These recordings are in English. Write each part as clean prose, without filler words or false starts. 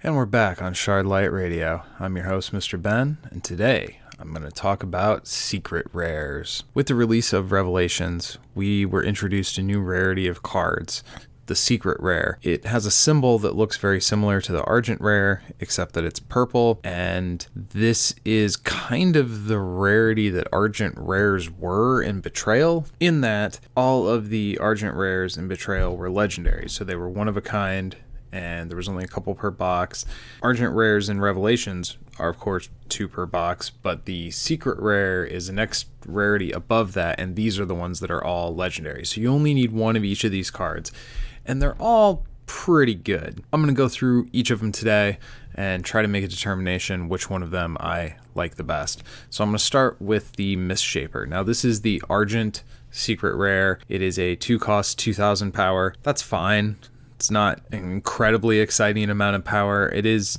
And we're back on Shardlight Radio. I'm your host, Mr. Ben, and today I'm going to talk about secret rares. With the release of Revelations, we were introduced to a new rarity of cards, the secret rare. It has a symbol that looks very similar to the Argent rare, except that it's purple, and this is kind of the rarity that Argent rares were in Betrayal, in that all of the Argent rares in Betrayal were legendary, so they were one of a kind, and there was only a couple per box. Argent rares in Revelations are, of course, 2 per box, but the secret rare is the next rarity above that, and these are the ones that are all legendary. So you only need one of each of these cards, and they're all pretty good. I'm going to go through each of them today and try to make a determination which one of them I like the best. So I'm going to start with the Mistshaper. Now, this is the Argent secret rare. It is a 2-cost, 2,000 power. That's fine. It's not an incredibly exciting amount of power. It is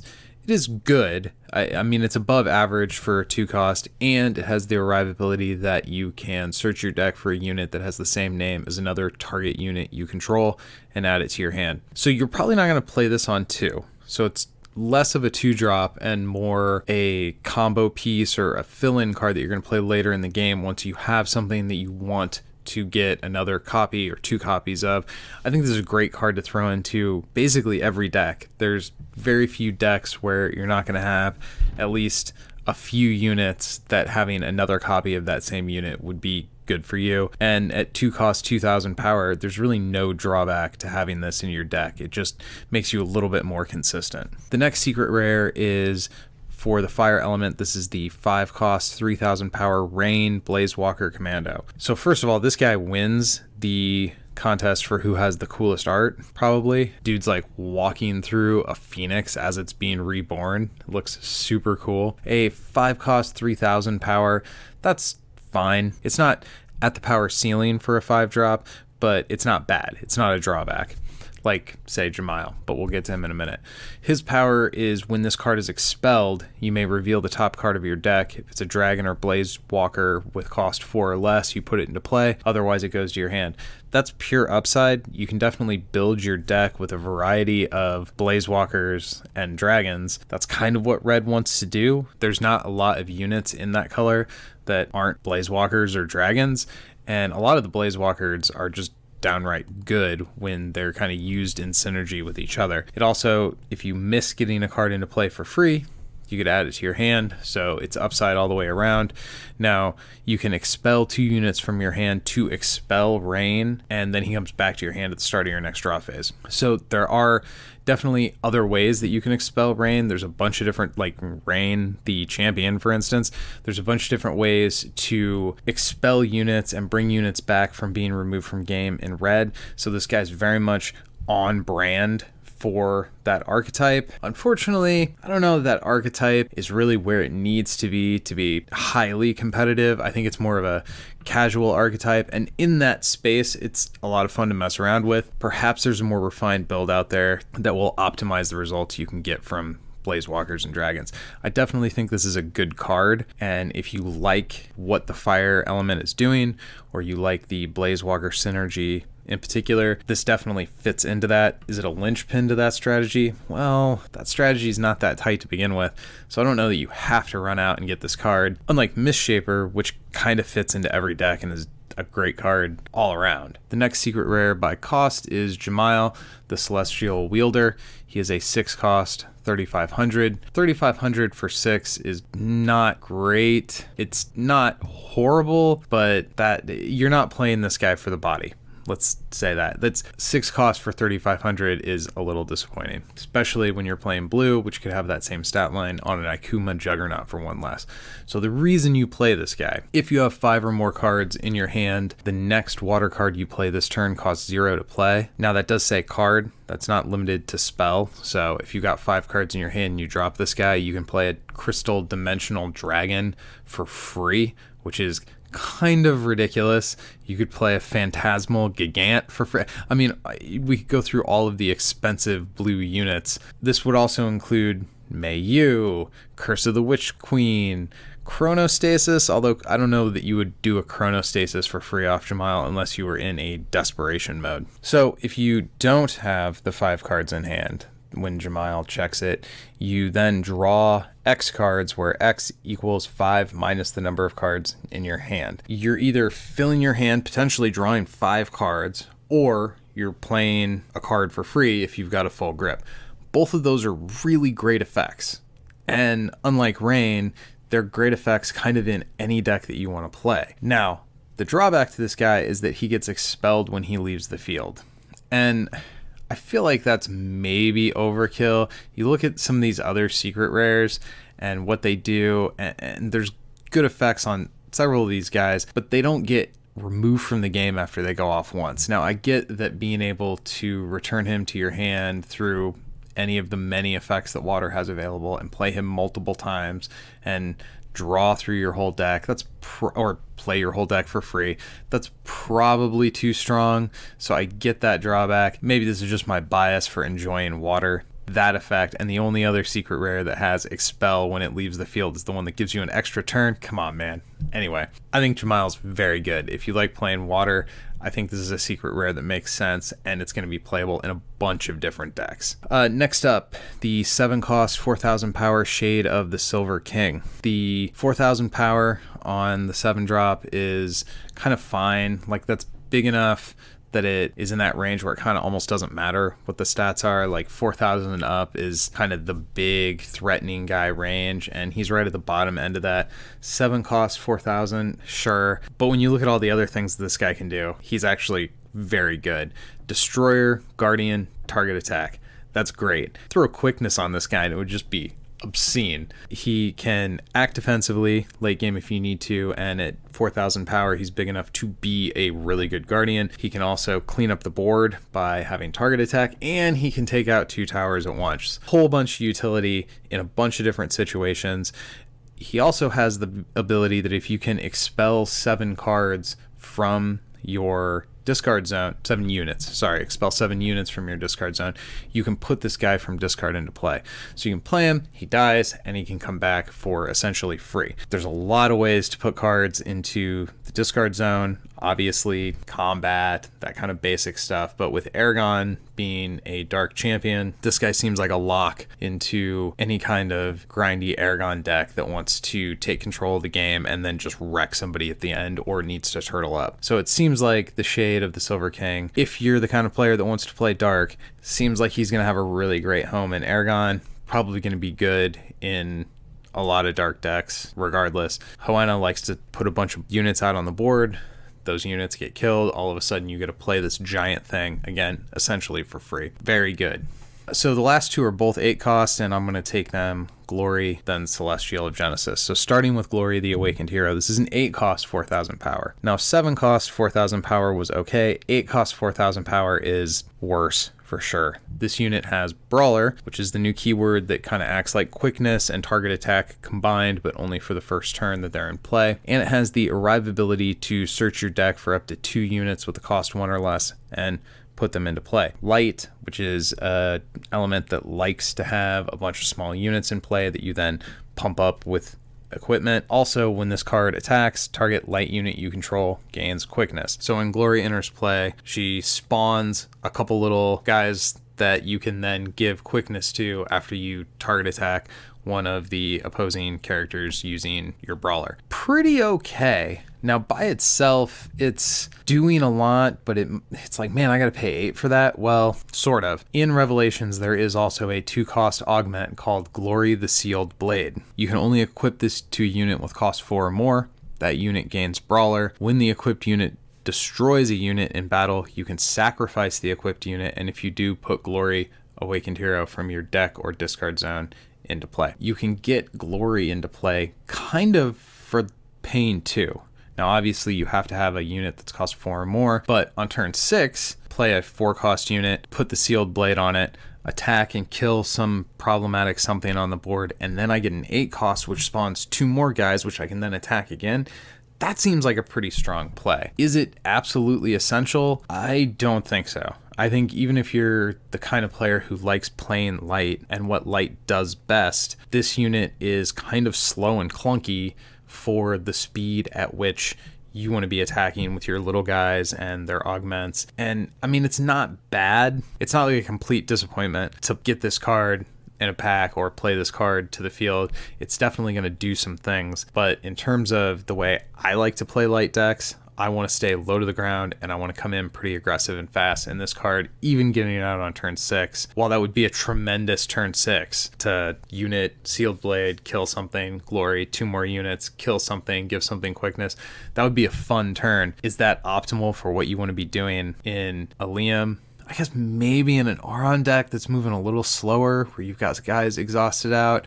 good. I mean, it's above average for a 2-cost, and it has the arrivability that you can search your deck for a unit that has the same name as another target unit you control and add it to your hand. So you're probably not going to play this on 2. So it's less of a 2-drop and more a combo piece or a fill-in card that you're going to play later in the game once you have something that you want to get another copy or 2 copies of. I think this is a great card to throw into basically every deck. There's very few decks where you're not going to have at least a few units that having another copy of that same unit would be good for you. And at 2-cost, 2,000 power, there's really no drawback to having this in your deck. It just makes you a little bit more consistent. The next secret rare is for the fire element. This is the 5-cost, 3,000 power Rain Blazewalker Commando. So first of all, this guy wins the contest for who has the coolest art, probably. Dude's like walking through a phoenix as it's being reborn. It looks super cool. A 5-cost, 3,000 power, that's fine. It's not at the power ceiling for a 5-drop, but it's not bad. It's not a drawback, like, say, Jamail, but we'll get to him in a minute. His power is when this card is expelled, you may reveal the top card of your deck. If it's a dragon or blaze walker with cost 4 or less, you put it into play. Otherwise, it goes to your hand. That's pure upside. You can definitely build your deck with a variety of blaze walkers and dragons. That's kind of what red wants to do. There's not a lot of units in that color that aren't blaze walkers or dragons, and a lot of the blaze walkers are just downright good when they're kind of used in synergy with each other. It also, if you miss getting a card into play for free, you could add it to your hand, so it's upside all the way around. Now, you can expel 2 units from your hand to expel Rain, and then he comes back to your hand at the start of your next draw phase. So there are definitely other ways that you can expel Rain. There's a bunch of different, like Rain, the champion, for instance. There's a bunch of different ways to expel units and bring units back from being removed from game in red. So this guy's very much on brand for that archetype. Unfortunately, I don't know that archetype is really where it needs to be highly competitive. I think it's more of a casual archetype, and in that space, it's a lot of fun to mess around with. Perhaps there's a more refined build out there that will optimize the results you can get from Blazewalkers and Dragons. I definitely think this is a good card, and if you like what the fire element is doing, or you like the Blazewalker synergy in particular, this definitely fits into that. Is it a linchpin to that strategy? Well, that strategy is not that tight to begin with, so I don't know that you have to run out and get this card. Unlike Mistshaper, which kind of fits into every deck and is a great card all around. The next secret rare by cost is Jamail, the Celestial Wielder. He is a 6-cost, 3,500. 3,500 for 6 is not great. It's not horrible, but that you're not playing this guy for the body. Let's say that. That's 6 cost for 3,500 is a little disappointing, especially when you're playing blue, which could have that same stat line on an Akuma Juggernaut for 1 less. So the reason you play this guy, if you have 5 or more cards in your hand, the next water card you play this turn costs 0 to play. Now that does say card, that's not limited to spell. So if you got 5 cards in your hand and you drop this guy, you can play a Crystal Dimensional Dragon for free, which is kind of ridiculous. You could play a Phantasmal Gigant for free. I mean, we could go through all of the expensive blue units. This would also include Mayu, Curse of the Witch Queen, Chronostasis, although I don't know that you would do a Chronostasis for free off Jamail unless you were in a desperation mode. So if you don't have the 5 cards in hand, when Jamail checks it, you then draw X cards, where X equals 5 minus the number of cards in your hand. You're either filling your hand, potentially drawing 5 cards, or you're playing a card for free if you've got a full grip. Both of those are really great effects. And unlike Rain, they're great effects kind of in any deck that you want to play. Now, the drawback to this guy is that he gets expelled when he leaves the field. And I feel like that's maybe overkill. You look at some of these other secret rares and what they do, and there's good effects on several of these guys, but they don't get removed from the game after they go off once. Now, I get that being able to return him to your hand through any of the many effects that Water has available and play him multiple times and draw through your whole deck, or play your whole deck for free, that's probably too strong. So I get that drawback. Maybe this is just my bias for enjoying Water. That effect, and the only other secret rare that has expel when it leaves the field is the one that gives you an extra turn. Come on, man. Anyway, I think Jamail's very good. If you like playing Water, I think this is a secret rare that makes sense, and it's going to be playable in a bunch of different decks. Next up, the 7 cost 4,000 power Shade of the Silver King. The 4,000 power on the 7 drop is kind of fine. Like, that's big enough that it is in that range where it kind of almost doesn't matter what the stats are. Like 4,000 and up is kind of the big threatening guy range, and he's right at the bottom end of that. 7 cost 4,000, sure, but when you look at all the other things this guy can do, he's actually very good. Destroyer, Guardian, target attack. That's great. Throw quickness on this guy and it would just be obscene. He can act defensively late game if you need to, and at 4,000 power he's big enough to be a really good Guardian. He can also clean up the board by having target attack, and he can take out 2 towers at once. Whole bunch of utility in a bunch of different situations. He also has the ability that if you can expel 7 cards from your discard zone, 7 units, sorry, expel 7 units from your discard zone, you can put this guy from discard into play. So you can play him, he dies, and he can come back for essentially free. There's a lot of ways to put cards into the discard zone, obviously combat, that kind of basic stuff, but with Aragon being a dark champion, this guy seems like a lock into any kind of grindy Aragon deck that wants to take control of the game and then just wreck somebody at the end or needs to turtle up. So it seems like the Shade of the Silver King, if you're the kind of player that wants to play dark, seems like he's going to have a really great home in Aragon, probably going to be good in a lot of dark decks regardless. Hoenna likes to put a bunch of units out on the board. Those units get killed. All of a sudden you get to play this giant thing again, essentially for free. Very good. So the last 2 are both 8 cost, and I'm going to take them Glory, then Celestial of Genesis. So starting with Glory, the Awakened Hero, this is an 8 cost 4,000 power. Now 7 cost 4,000 power was okay. 8 cost 4,000 power is worse for sure. This unit has Brawler, which is the new keyword that kind of acts like quickness and target attack combined, but only for the first turn that they're in play. And it has the arrivability to search your deck for up to 2 units with a cost 1 or less and put them into play. Light, which is an element that likes to have a bunch of small units in play that you then pump up with equipment. Also, when this card attacks, target light unit you control gains quickness. So when Glory enters play, she spawns a couple little guys that you can then give quickness to after you target attack one of the opposing characters using your Brawler. Pretty okay. Now, by itself, it's doing a lot, but it's like, man, I gotta pay 8 for that? Well, sort of. In Revelations, there is also a 2 cost augment called Glory the Sealed Blade. You can only equip this to a unit with cost 4 or more. That unit gains Brawler. When the equipped unit destroys a unit in battle, you can sacrifice the equipped unit, and if you do, put Glory Awakened Hero from your deck or discard zone into play. You can get Glory into play kind of for paying 2. Now, obviously, you have to have a unit that's cost 4 or more, but on turn 6, play a 4 cost unit, put the Sealed Blade on it, attack and kill some problematic something on the board, and then I get an 8 cost, which spawns 2 more guys, which I can then attack again. That seems like a pretty strong play. Is it absolutely essential? I don't think so. I think even if you're the kind of player who likes playing light and what light does best, this unit is kind of slow and clunky for the speed at which you want to be attacking with your little guys and their augments. And I mean, it's not bad. It's not like a complete disappointment to get this card in a pack or play this card to the field. It's definitely going to do some things. But in terms of the way I like to play light decks, I want to stay low to the ground and I want to come in pretty aggressive and fast. And this card, even getting it out on turn 6, while that would be a tremendous turn 6 to unit, Sealed Blade, kill something, Glory, 2 more units, kill something, give something quickness, that would be a fun turn. Is that optimal for what you want to be doing in a Liam? I guess maybe in an Auron deck that's moving a little slower, where you've got guys exhausted out.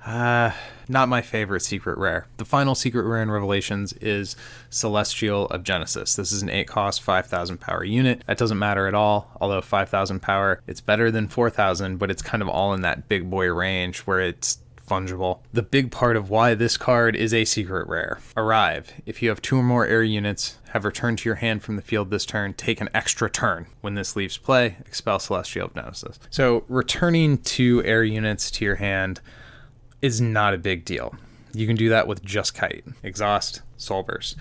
Not my favorite secret rare. The final secret rare in Revelations is Celestial of Genesis. This is an 8-cost, 5,000 power unit. That doesn't matter at all, although 5,000 power, it's better than 4,000, but it's kind of all in that big boy range where it's fungible. The big part of why this card is a secret rare. Arrive. If you have 2 or more air units, have returned to your hand from the field this turn, take an extra turn. When this leaves play, expel Celestial of Genesis. So returning 2 air units to your hand is not a big deal. You can do that with just Kite, Exhaust, Soul Burst.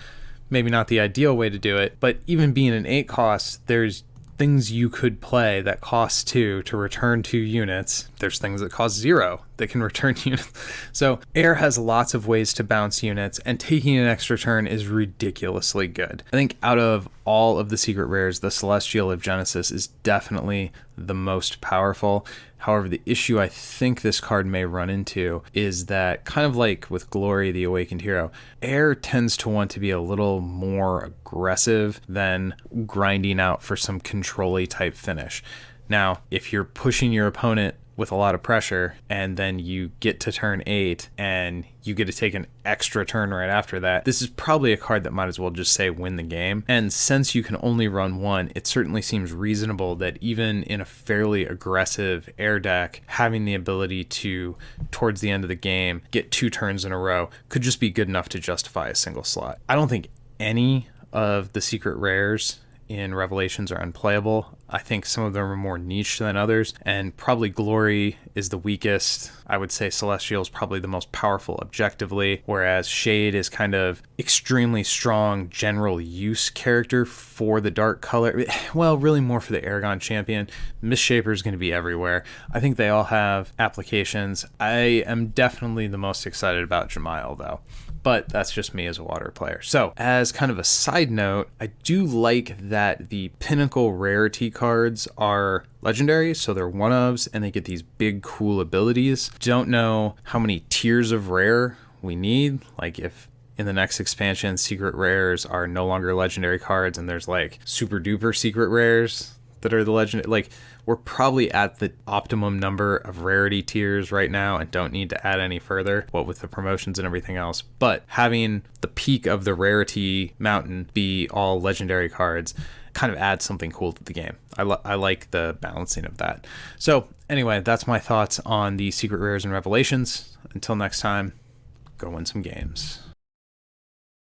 Maybe not the ideal way to do it, but even being an 8 cost, there's things you could play that cost 2 to return 2 units. There's things that cost 0 that can return units. So air has lots of ways to bounce units, and taking an extra turn is ridiculously good. I think out of all of the secret rares, the Celestial of Genesis is definitely the most powerful. However, the issue I think this card may run into is that, kind of like with Glory, the Awakened Hero, air tends to want to be a little more aggressive than grinding out for some control-y type finish. Now, if you're pushing your opponent with a lot of pressure and then you get to turn 8 and you get to take an extra turn right after that, this is probably a card that might as well just say win the game. And since you can only run 1, it certainly seems reasonable that even in a fairly aggressive air deck, having the ability to, towards the end of the game, get 2 turns in a row could just be good enough to justify a single slot. I don't think any of the secret rares in Revelations are unplayable. I think some of them are more niche than others, and probably Glory is the weakest. I would say Celestial is probably the most powerful objectively, whereas Shade is kind of extremely strong general use character for the dark color. Well, really more for the Aragon champion. Misshaper is going to be everywhere. I think they all have applications. I am definitely the most excited about Jamail, though. But that's just me as a water player. So, as kind of a side note, I do like that the pinnacle rarity cards are legendary, so they're one-ofs, and they get these big, cool abilities. Don't know how many tiers of rare we need. Like, if in the next expansion, secret rares are no longer legendary cards, and there's like super-duper secret rares that are the legendary. Like, we're probably at the optimum number of rarity tiers right now and don't need to add any further, what with the promotions and everything else. But having the peak of the rarity mountain be all legendary cards kind of adds something cool to the game. I like the balancing of that. So anyway, that's my thoughts on the secret rares and Revelations. Until next time, go win some games.